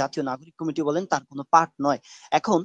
জাতীয় নাগরিক কমিটি বলেন তার কোনো পার্ট নয়। এখন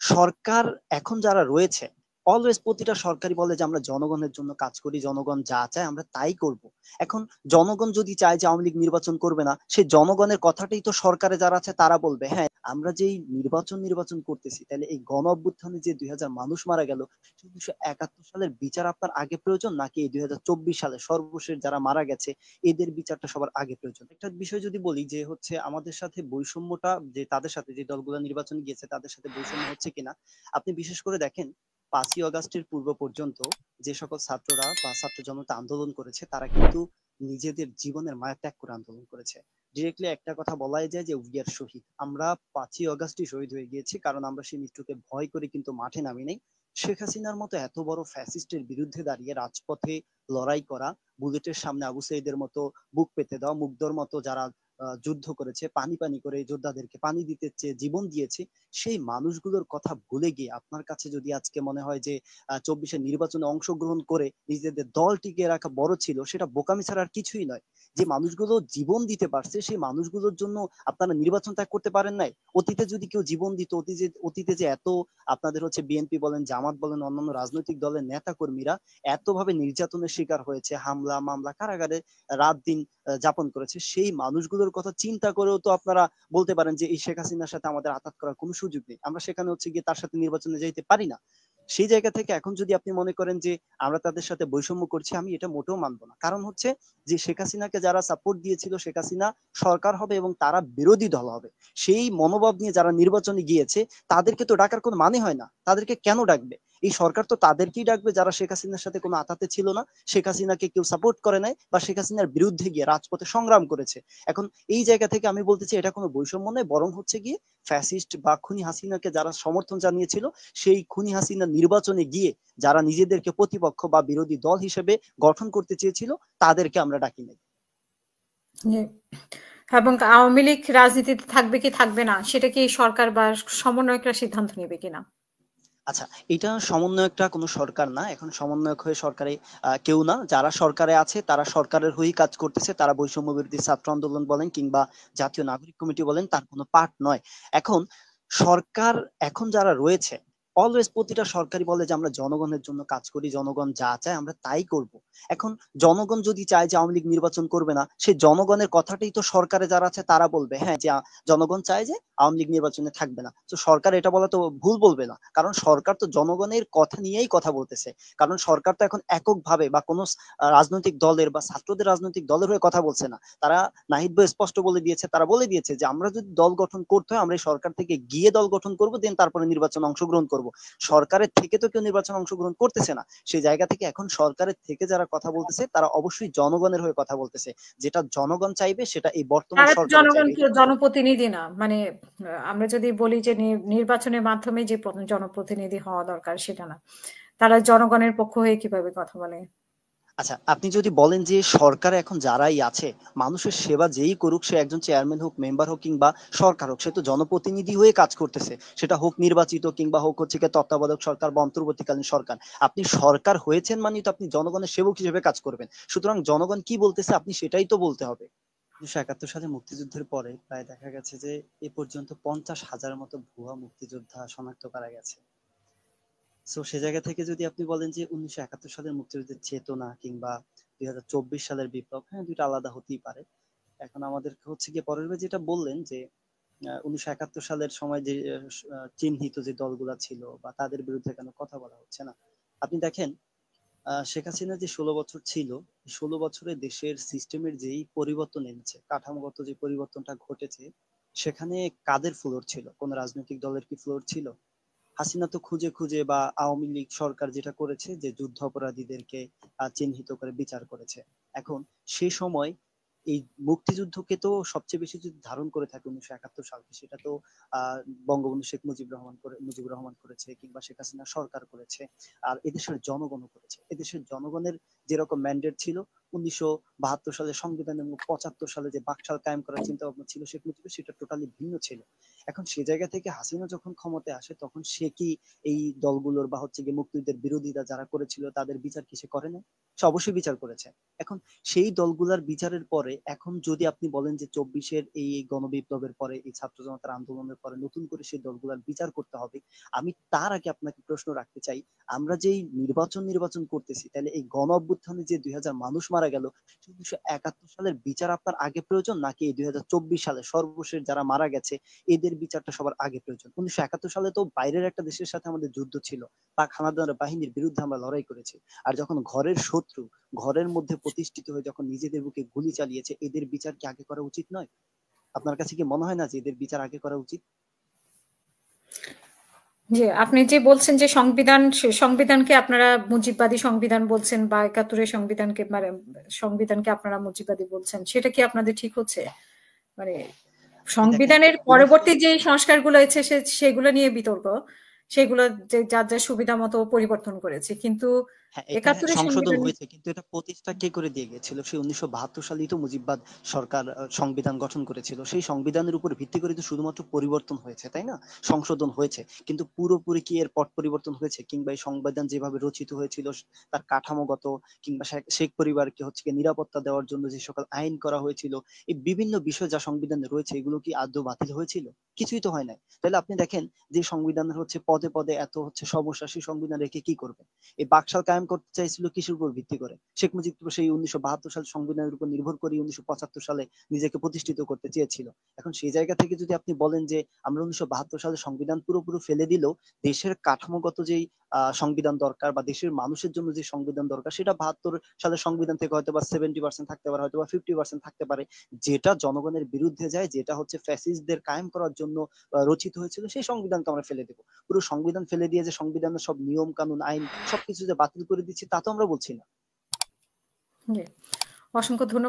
সরকার এখন যারা রয়েছে অলওয়েজ প্রতিটা সরকারই বলে যে আমরা জনগণের জন্য কাজ করি, জনগণ যা চায় আমরা তাই করব। এখন জনগণ যদি চায় যে আওয়ামী লীগ নির্বাচন করবে না, সেই জনগণের কথাটাই তো সরকারে যারা আছে তারা বলবে। হ্যাঁ, আমরা যেই নির্বাচন করতেছি, তাহলে এই গণ অভ্যুত্থানে যে 2000 মানুষ মারা গেল, 1971 সালের বিচার আপনার আগে প্রয়োজন নাকি এই 2024 সালে সর্বশেষ যারা মারা গেছে এদের বিচারটা সবার আগে প্রয়োজন? একটা বিষয় যদি বলি যে হচ্ছে আমাদের সাথে বৈষম্যটা, যে তাদের সাথে যে দলগুলো নির্বাচনে গিয়েছে তাদের সাথে বৈষম্য হচ্ছে কিনা, আপনি বিশেষ করে দেখেন 5ই আগস্টের পূর্ব পর্যন্ত যে সকল ছাত্ররা বা ছাত্র জনতা আন্দোলন করেছে তারা কিন্তু নিজেদের জীবনের মায়া ত্যাগ করে আন্দোলন করেছে। ডিরেক্টলি একটা কথা বলাই যায় যে উই আর শহীদ, আমরা 5ই আগস্টই শহীদ হয়ে গিয়েছি, কারণ আমরা সেই মৃত্যুকে ভয় করে কিন্তু মাঠে নামি নাই। শেখ হাসিনার মতো এত বড় ফ্যাসিস্টের বিরুদ্ধে দাঁড়িয়ে রাজপথে লড়াই করা, বুলেটের সামনে আবু সাইদের মতো বুক পেতে দেওয়া, মুগ্ধর মতো যারা যুদ্ধ করেছে, পানি পানি করে যোদ্ধাদেরকে পানি দিতে চেয়ে জীবন দিয়েছে, সেই মানুষগুলোর কথা ভুলে গিয়ে আপনার কাছে যদি আজকে মনে হয় যে 24-এর নির্বাচনে অংশগ্রহণ করে নিজেদের দল টিকিয়ে রাখা বড় ছিল, সেটা বোকামি ছাড়া আর কিছুই নয়। যে মানুষগুলো জীবন দিতে পারছে সেই মানুষগুলোর জন্য আপনারা নির্বাচন ত্যাগ করতে পারেন নাই? অতীতে যদি কেউ জীবন দিত, অতীতে যে এত আপনাদের হচ্ছে বিএনপি বলেন, জামাত বলেন, অন্যান্য রাজনৈতিক দলের নেতা কর্মীরা এতভাবে নির্যাতনের শিকার হয়েছে, হামলা মামলা কারাগারে রাত দিন যাপন করেছে, সেই মানুষগুলোর কথা চিন্তা করেও তো আপনারা বলতে পারেন যে এই শেখ হাসিনার সাথে আমাদের আঘাত করার কোনো সুযোগ নেই, আমরা সেখানে হচ্ছে গিয়ে তার সাথে নির্বাচনে যাইতে পারি না। সেই জায়গা থেকে এখন যদি আপনি মনে করেন যে আমরা তাদের সাথে বৈষম্য করছি, আমি এটা মোটেও মানবো না। কারণ হচ্ছে যে শেখ হাসিনাকে যারা সাপোর্ট দিয়েছিল, শেখ হাসিনা সরকার হবে এবং তারা বিরোধী দল হবে, সেই মনোভাব নিয়ে যারা নির্বাচনে গিয়েছে তাদেরকে তো ডাকার কোনো মানে হয় না। তাদেরকে কেন ডাকবে? এই সরকার তো তাদেরকেই ডাকবে যারা শেখ হাসিনার সাথে কোনো আতাতে ছিল না, শেখ হাসিনাকে কেউ সাপোর্ট করে নাই বা শেখ হাসিনার বিরুদ্ধে গিয়ে রাজপথে সংগ্রাম করেছে। এখন এই জায়গা থেকে আমি বলতেছি এটা কোনো বৈষম্য নয়, বরং হচ্ছে গিয়ে ফ্যাসিস্ট বা খুনি হাসিনাকে যারা সমর্থন জানিয়েছিল, সেই খুনি হাসিনা নির্বাচনে গিয়ে যারা নিজেদেরকে প্রতিপক্ষ বা বিরোধী দল হিসেবে গঠন করতে চেয়েছিল তাদেরকে আমরা ডাকি নাই। জি। এবং আওয়ামী লীগ রাজনীতিতে থাকবে কি থাকবে না সেটা কি সরকার বা সমন্বয়করা সিদ্ধান্ত নেবে কিনা? আচ্ছা, এটা সমন্বয়কটা কোনো সরকার না, এখন সমন্বয়ক হয়ে সরকারে কেউ না। যারা সরকারে আছে তারা সরকারের হয়েই কাজ করতেছে, তারা বৈষম্য বিরোধী ছাত্র আন্দোলন বলেন কিংবা জাতীয় নাগরিক কমিটি বলেন তার কোনো পার্ট নয়। এখন সরকার এখন যারা রয়েছে অলওয়েজ প্রতিটা সরকারই বলে যে আমরা জনগণের জন্য কাজ করি, জনগণ যা চায় আমরা তাই করব। এখন জনগণ যদি চায় যে আওয়ামী লীগ নির্বাচন করবে না, সেই জনগণের কথাটাই তো সরকারে যারা আছে তারা বলবে। হ্যাঁ, যে জনগণ চায় যে আওয়ামী লীগ নির্বাচনে থাকবে না, তো সরকার এটা বলা তো ভুল বলবে না, কারণ সরকার তো জনগণের কথা নিয়েই কথা বলতেছে। কারণ সরকার তো এখন এককভাবে বা কোনো রাজনৈতিক দলের বা ছাত্রদের রাজনৈতিক দলের হয়ে কথা বলছে না। তারা নাহিদ ভাই স্পষ্ট বলে দিয়েছে, তারা বলে দিয়েছে যে আমরা যদি দল গঠন করতে হয় আমরা এই সরকার থেকে গিয়ে দল গঠন করব, দেন তারপরে নির্বাচনে অংশগ্রহণ করব। সরকারের থেকে তো কেউ নির্বাচনে অংশগ্রহণ করতেছে না। সেই জায়গা থেকে এখন সরকারের থেকে যারা কথা বলতেছে তারা অবশ্যই জনগণের হয়ে কথা বলতেছে। যেটা জনগণ চাইবে সেটা এই বর্তমান তারা তো সরকারও চাইবে। জনগণকে জনপ্রতিনিধি না। মানে আমরা যদি বলি যে নির্বাচনের মাধ্যমে যে জনপ্রতিনিধি হওয়া দরকার সেটা না। তারা জনগণের পক্ষ হয়ে কিভাবে কথা বলে? আচ্ছা, আপনি যদি বলেন যে সরকারে এখন যারাই আছে মানুষের সেবা যেই করুক, সে একজন চেয়ারম্যান হোক, মেম্বার হোক কিংবা সরকার হোক, সে তো জনপ্রতিনিধি হয়ে কাজ করতেছে। সেটা হোক নির্বাচিত কিংবা হোক হচ্ছে গিয়ে তত্ত্বাবধায়ক সরকার বা অন্তর্বর্তীকালীন সরকার। আপনি সরকার হয়েছেন মানে তো আপনি জনগণের সেবক হিসেবে কাজ করবেন। সুতরাং জনগণ কি বলতেছে আপনি সেটাই তো বলতে হবে। 1971 সালে মুক্তিযুদ্ধের পরে প্রায় দেখা গেছে যে এ পর্যন্ত 50,000 মতো ভুয়া মুক্তিযোদ্ধা শনাক্ত করা গেছে। সো সে জায়গা থেকে যদি আপনি বলেন যে 1971 সালের মুক্তিযুদ্ধের চেতনা কিংবা 2024 সালের বিপ্লব, হ্যাঁ দুইটা আলাদা হতেই পারে। এখন আমাদের হচ্ছে গিয়ে পরের বার যেটা বললেন যে 1971 সালের সময় যে চিহ্নিত যে দলগুলা ছিল বা তাদের বিরুদ্ধে কেন কথা বলা হচ্ছে না। আপনি দেখেন শেখ হাসিনা যে 16 বছর ছিল, 16 বছরে দেশের সিস্টেমের যেই পরিবর্তন এনেছে, কাঠামোগত যে পরিবর্তনটা ঘটেছে, সেখানে কাদের ফ্লোর ছিল? কোন রাজনৈতিক দলের কি ফ্লোর ছিল? হাসিনা তো খুঁজে খুঁজে বা আওয়ামী লীগ সরকার যেটা করেছে যে যুদ্ধ অপরাধীদেরকে চিহ্নিত করে বিচার করেছে। এখন সে সময় এই মুক্তিযুদ্ধকে তো সবচেয়ে বেশি যদি ধারণ করে থাকে 1971 সালকে, সেটা তো আহ বঙ্গবন্ধু শেখ মুজিবুর রহমান করেছে কিংবা শেখ হাসিনা সরকার করেছে, আর এদেশের জনগণও করেছে। এদেশের জনগণের যেরকম ম্যান্ডেট ছিল 1972 সালে সংবিধান এবং 75 সালে যে বাকশাল কায়েম করার চিন্তা ভাবনা ছিল শেখ মুজিবের, সেটা টোটালি ভিন্ন ছিল। এখন সে জায়গা থেকে হাসিনা যখন ক্ষমতায় আসে, তখন সে কি এই দলগুলোর বা হচ্ছে গিয়ে মুক্তিযুদ্ধের বিরোধিতা যারা করেছিল তাদের বিচার কি সে করে না? সে অবশ্যই বিচার করেছে। এখন সেই দলগুলার বিচারের পরে এখন যদি আপনি বলেন যে 24-এর এই গণবিপ্লবের পরে, এই ছাত্র জনতার আন্দোলনের পরে নতুন করে সেই দলগুলার বিচার করতে হবে, আমি তার আগে আপনাকে প্রশ্ন রাখতে চাই, আমরা যেই নির্বাচন করতেছি, তাহলে এই গণ অভ্যুত্থানে যে 2000 মানুষ মারা গেল, 1971 সালের বিচার আপনার আগে প্রয়োজন, নাকি এই 2024 সালে সর্বশেষ যারা মারা গেছে এদের বিচারটা সবার আগে প্রয়োজন? 1971 সালে তো বাইরের একটা দেশের সাথে আমাদের যুদ্ধ ছিল, পাক হানাদার বাহিনীর বিরুদ্ধে আমরা লড়াই করেছি। আর যখন ঘরের শত্রু ঘরের মধ্যে প্রতিষ্ঠিত হয়ে যখন নিজেদের বুকে গুলি চালিয়েছে, এদের বিচার কি আগে করা উচিত নয়? আপনার কাছে কি মনে হয় না যে এদের বিচার আগে করা উচিত? জি, আপনি যে বলছেন যে সংবিধানকে আপনারা মুজিববাদী সংবিধান বলছেন বা 71-এর সংবিধানকে মানে সংবিধানকে আপনারা মুজিববাদী বলছেন, সেটা কি আপনাদের ঠিক হচ্ছে? মানে আপনি দেখেন সংবিধানের 1900, পরবর্তী যে সংস্কারগুলো হয়েছে সেগুলো নিয়ে বিতর্ক, সেগুলো যে যার যার সুবিধা মতো পরিবর্তন করেছে, কিন্তু হ্যাঁ, এটা 71-এর সংশোধন সংবিধানে হয়েছে, কিন্তু এটা প্রতিষ্ঠা কে করে দিয়ে গেছিল? সেই 1972 সালেই তো মুজিববাদ সরকার সংবিধান গঠন করেছিল। সেই সংবিধানের উপর ভিত্তি করে তো শুধুমাত্র পরিবর্তন হয়েছে, তাই না? সংশোধন হয়েছে, কিন্তু পুরোপুরি কি এর পট পরিবর্তন হয়েছে? কিংবা এই সংবিধান যেভাবে রচিত হয়েছিল তার কাঠামোগত, কিংবা শেখ পরিবারকে হচ্ছে কি নিরাপত্তা দেওয়ার জন্য যে সকল আইন করা হয়েছিল, এই বিভিন্ন বিষয় যা সংবিধানে রয়েছে, এগুলো কি আদৌ বাতিল হয়েছিল? কিছুই তো হয় নাই। তাহলে আপনি দেখেন, যে সংবিধানের হচ্ছে পদে পদে এত হচ্ছে সমস্যা, সেই সংবিধান রেখে কি করবে? এই বাকশাল কায়েম করতে চাইছিল কিসের উপর ভিত্তি করে? শেখ মুজিব তো সেই 1972 সাল সংবিধানের উপর নির্ভর করে 1975 সালে নিজেকে প্রতিষ্ঠিত করতে চেয়েছিল। এখন সেই জায়গা থেকে যদি আপনি বলেন যে আমরা 1972 সালে সংবিধান পুরোপুরি ফেলে দিলেও দেশের কাঠামোগত যেই সংবিধান দরকার বা দেশের মানুষের জন্য যে সংবিধান দরকার, সেটা 72 সালের সংবিধান থেকে হয়তো বা 70% থাকতে পারে, হয়তো বা 50% থাকতে পারে, যেটা জনগণের বিরুদ্ধে যায়, যেটা হচ্ছে ফ্যাসিস্টদের কায়েম করার জন্য রচিত হয়েছিল, সেই সংবিধানকে আমরা ফেলে দেব। পুরো সংবিধান ফেলে দিয়ে যে সংবিধানের সব নিয়ম কানুন আইন সবকিছু যে বাতিল করে দিচ্ছি, তা তো আমরা বলছি না। জি, অসংখ্য ধন্যবাদ।